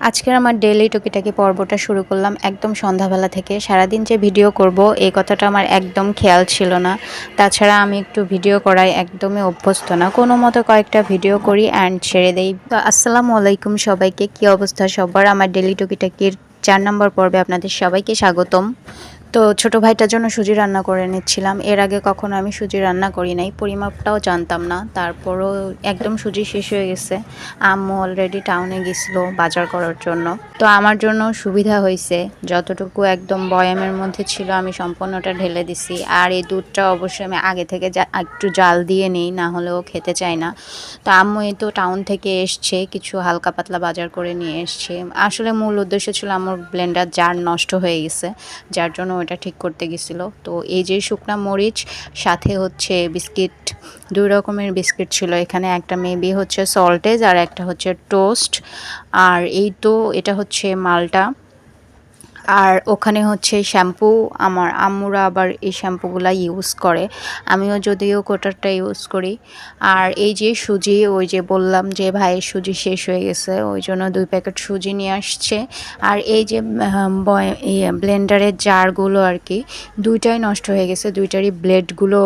আজকের আমার ডেইলি টুকিটাকি পর্বটা শুরু করলাম একদম সন্ধ্যাবেলা থেকে। সারাদিন যে ভিডিও করব এই কথাটা আমার একদম খেয়াল ছিল না। তাছাড়া আমি একটু ভিডিও করায় একদমই অভ্যস্ত না, কোনো মতো কয়েকটা ভিডিও করি অ্যান্ড ছেড়ে দেই। তো আসসালামু আলাইকুম সবাইকে, কি অবস্থা সবার? আমার ডেইলি টুকিটাকির 4 নম্বর পর্বে আপনাদের সবাইকে স্বাগতম। তো ছোট ভাইটার জন্য সুজি রান্না করে নিচ্ছিলাম। এর আগে কখনো আমি সুজি রান্না করি নাই, পরিমাপটাও জানতাম না। তারপরও একদম সুজি শেষ হয়ে গেছে। আম্মু অলরেডি টাউনে গেছিলো বাজার করার জন্য। তো আমার জন্য সুবিধা হয়েছে, যতটুকু একদম বয়ামের মধ্যে ছিল আমি সম্পূর্ণটা ঢেলে দিছি। আর এই দুধটা অবশ্যই আমি আগে থেকে একটু জাল দিয়ে নিই, না হলেও খেতে চায় না। তো আম্মু এই তো টাউন থেকে এসছে, কিছু হালকা পাতলা বাজার করে নিয়ে এসছে। আসলে মূল উদ্দেশ্য ছিল আমার ব্লেন্ডার জার নষ্ট হয়ে গেছে, যার জন্য ওটা ঠিক করতে গেছিলো। তো এই যে শুকনা মরিচ, সাথে হচ্ছে বিস্কিট, 2 রকমের বিস্কিট ছিল এখানে। একটা মেবি হচ্ছে সল্টেজ আর একটা হচ্ছে টোস্ট। আর এই তো এটা হচ্ছে মালটা। আর ওখানে হচ্ছে শ্যাম্পু, আমার আম্মুরা আবার এই শ্যাম্পুগুলা ইউজ করে, আমিও যদিও কোটারটা ইউজ করি। আর এই যে সুজি, ওই যে বললাম যে ভাইয়ের সুজি শেষ হয়ে গেছে, ওই জন্য 2 প্যাকেট সুজি নিয়ে আসছে। আর এই যে ব্লেন্ডারের জারগুলো আর কি, দুইটাই নষ্ট হয়ে গেছে, দুইটারই ব্লেডগুলো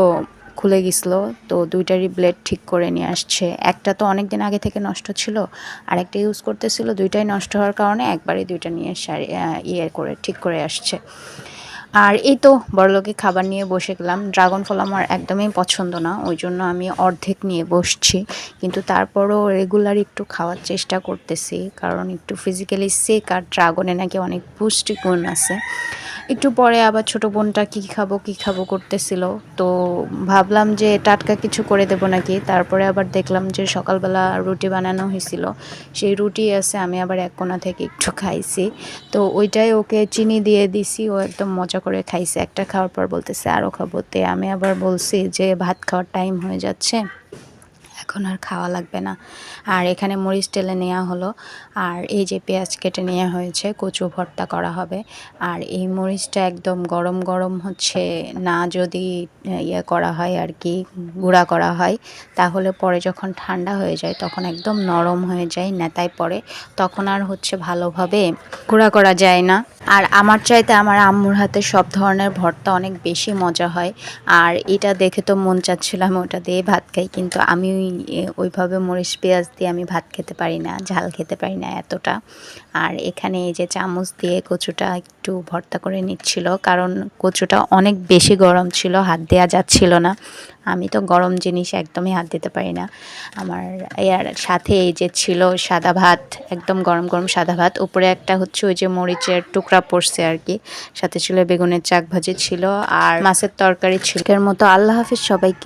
খুলে গেছিলো। তো দুইটারই ব্লেড ঠিক করে নিয়ে আসছে। একটা তো অনেক দিন আগে থেকে নষ্ট ছিল, আর একটা ইউজ করতেছিল, দুইটাই নষ্ট হওয়ার কারণে একবারে দুইটা নিয়ে করে ঠিক করে আসছে। আর এই তো বড়লোকি খাবার নিয়ে বসে গেলাম। ড্রাগন ফল আমার একদমই পছন্দ না, ওই জন্য আমি অর্ধেক নিয়ে বসছি। কিন্তু তারপরও রেগুলার একটু খাওয়ার চেষ্টা করতেছি, কারণ একটু ফিজিক্যালি সিক, আর ড্রাগনে নাকি অনেক পুষ্টিগুণ আছে। একটু পরে আবার ছোটো বোনটা কী খাবো করতেছিল, তো ভাবলাম যে টাটকা কিছু করে দেবো নাকি। তারপরে আবার দেখলাম যে সকালবেলা রুটি বানানো হয়েছিল, সেই রুটি আছে, আমি আবার এক কোণা থেকে একটু খাইছি। তো ওইটাই ওকে চিনি দিয়ে দিছি, ও একদম মজা করে খাইছে। একটা খাওয়ার পর বলতেছে আরও খাবো। তে আমি আবার বলছি যে ভাত খাওয়ার টাইম হয়ে যাচ্ছে, এখন আর খাওয়া লাগবে না। আর এখানে মরিচ টেলে নেওয়া হলো, আর এই যে পেঁয়াজ কেটে নেওয়া হয়েছে, কচু ভর্তা করা হবে। আর এই মরিচটা একদম গরম গরম হচ্ছে না, যদি ইয়ে করা হয় আর কি, গুঁড়া করা হয়, তাহলে পরে যখন ঠান্ডা হয়ে যায় তখন একদম নরম হয়ে যায়, নেতায় পড়ে, তখন আর হচ্ছে ভালোভাবে গুঁড়া করা যায় না। আর আমার চাইতে আমার আম্মুর হাতে সব ধরনের ভর্তা অনেক বেশি মজা হয়। আর এটা দেখে তো মন চাচ্ছিল আমি ওটা দিয়ে ভাত খাই, কিন্তু আমি ওইভাবে মরিচ পেঁয়াজ দিয়ে আমি ভাত খেতে পারি না, ঝাল খেতে পারি না এতটা। আর এখানে এই যে চামচ দিয়ে কচুটা একটু ভর্তা করে নিচ্ছিল, কারণ কচুটা অনেক বেশি গরম ছিল, হাত দেওয়া যাচ্ছিল না। আমি তো গরম জিনিস একদমই হাত দিতে পারি না। আমার এর সাথে এই যে ছিল সাদা ভাত, একদম গরম গরম সাদা ভাত, উপরে একটা হচ্ছে ওই যে মরিচের টুকরা পড়ছে আর কি, সাথে ছিল বেগুনের চাক ভাজি ছিল, আর মাছের তরকারি ছিল। এর মতো আল্লাহ হাফিজ সবাইকে।